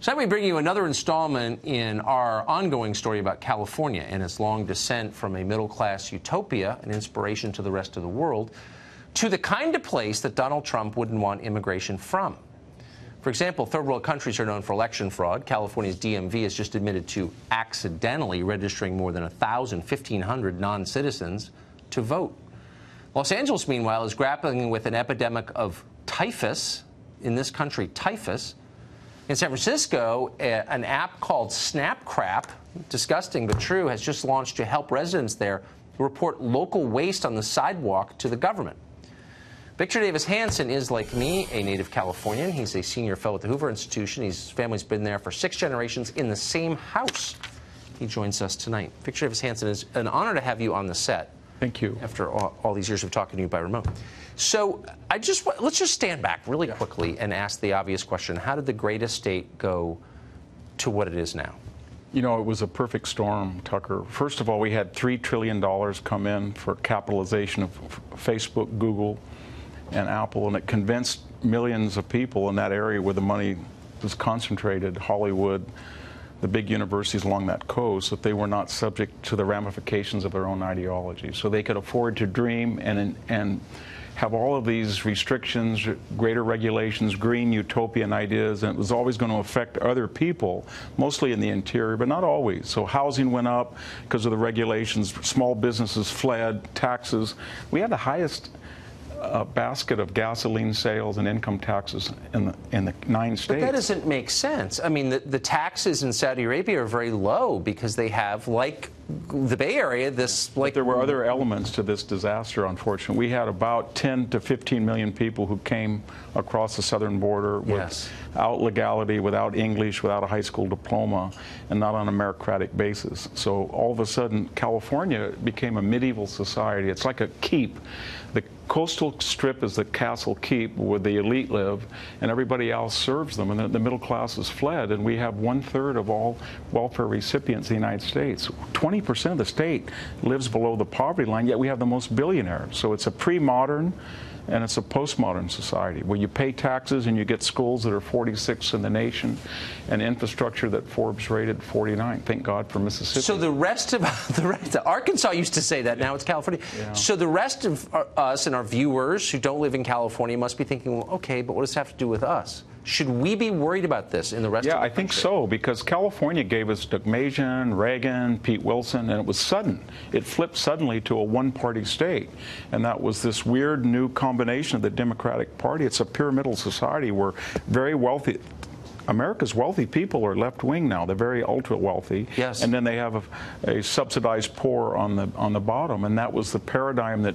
So now we bring you another installment in our ongoing story about California and its long descent from a middle-class utopia, an inspiration to the rest of the world, to the kind of place that Donald Trump wouldn't want immigration from. For example, third world countries are known for election fraud. California's DMV has just admitted to accidentally registering more than 1,500 non-citizens to vote. Los Angeles, meanwhile, is grappling with an epidemic of typhus. In this country, typhus. In San Francisco, an app called Snapcrap, disgusting but true, has just launched to help residents there report local waste on the sidewalk to the government. Victor Davis Hanson is, like me, a native Californian. He's a senior fellow at the Hoover Institution. His family's been there for 6 generations in the same house. He joins us tonight. Victor Davis Hanson, it's an honor to have you on the set. Thank you. After all these years of talking to you by remote. So let's just stand back really quickly and ask the obvious question. How did the greatest state go to what it is now? You know, it was a perfect storm, Tucker. First of all, we had $3 trillion come in for capitalization of Facebook, Google, and Apple, and it convinced millions of people in that area where the money was concentrated, Hollywood, the big universities along that coast, that they were not subject to the ramifications of their own ideology. So they could afford to dream and have all of these restrictions, greater regulations, green utopian ideas, and it was always going to affect other people, mostly in the interior, but not always. So housing went up because of the regulations, small businesses fled, taxes. We had the highest basket of gasoline sales and income taxes in the 9 states. But that doesn't make sense. I mean, the taxes in Saudi Arabia are very low because they have, like the Bay Area, this like. But there were other elements to this disaster, unfortunately. We had about 10 to 15 million people who came across the southern border without legality, without English, without a high school diploma, and not on a meritocratic basis. So all of a sudden, California became a medieval society. It's like a keep. The coastal strip is the castle keep where the elite live, and everybody else serves them, and the middle class has fled, and we have 1/3 of all welfare recipients in the United States. 20% of the state lives below the poverty line, yet we have the most billionaires. So it's a pre-modern and it's a postmodern society where you pay taxes and you get schools that are 46th in the nation and infrastructure that Forbes rated 49. Thank God for Mississippi. So the rest of Arkansas used to say that, now it's California. Yeah. So the rest of us and our viewers who don't live in California must be thinking, well, okay, but what does this have to do with us? Should we be worried about this in the rest of the country? Yeah, I think so, because California gave us Deukmejian, Reagan, Pete Wilson, and it was sudden. It flipped suddenly to a one-party state, and that was this weird new combination of the Democratic Party. It's a pyramidal society where very wealthy, America's wealthy people are left-wing now. They're very ultra-wealthy. Yes. And then they have a subsidized poor on the bottom, and that was the paradigm that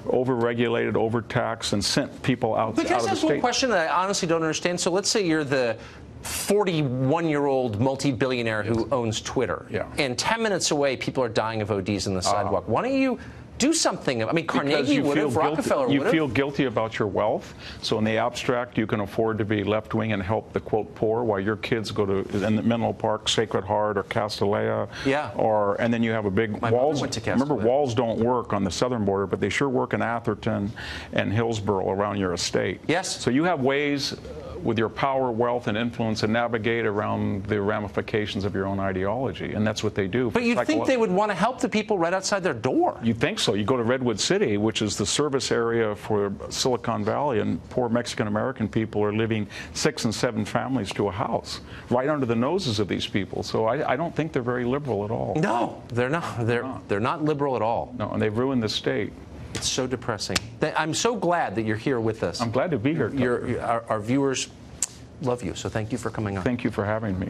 over-regulated, overtaxed, and sent people out of the state. But can I ask one question that I honestly don't understand? So let's say you're the 41-year-old multi-billionaire who owns Twitter, and 10 minutes away, people are dying of ODs in the sidewalk. Why don't you do something? I mean, Carnegie would have, Rockefeller would have. You feel guilty about your wealth, so in the abstract, you can afford to be left-wing and help the, quote, poor, while your kids go to in the Menlo Park, Sacred Heart, or Castanea. Yeah. And then you have a big walls. Remember, walls don't work on the southern border, but they sure work in Atherton and Hillsborough around your estate. Yes. So you have ways with your power, wealth, and influence and navigate around the ramifications of your own ideology, and that's what they do. But you'd think they would want to help the people right outside their door. You think so. You go to Redwood City, which is the service area for Silicon Valley, and poor Mexican-American people are living 6 and 7 families to a house, right under the noses of these people. So I don't think they're very liberal at all. No, they're not. They're not liberal at all. No, and they've ruined the state. It's so depressing. I'm so glad that you're here with us. I'm glad to be here. Our viewers love you, so thank you for coming on. Thank you for having me.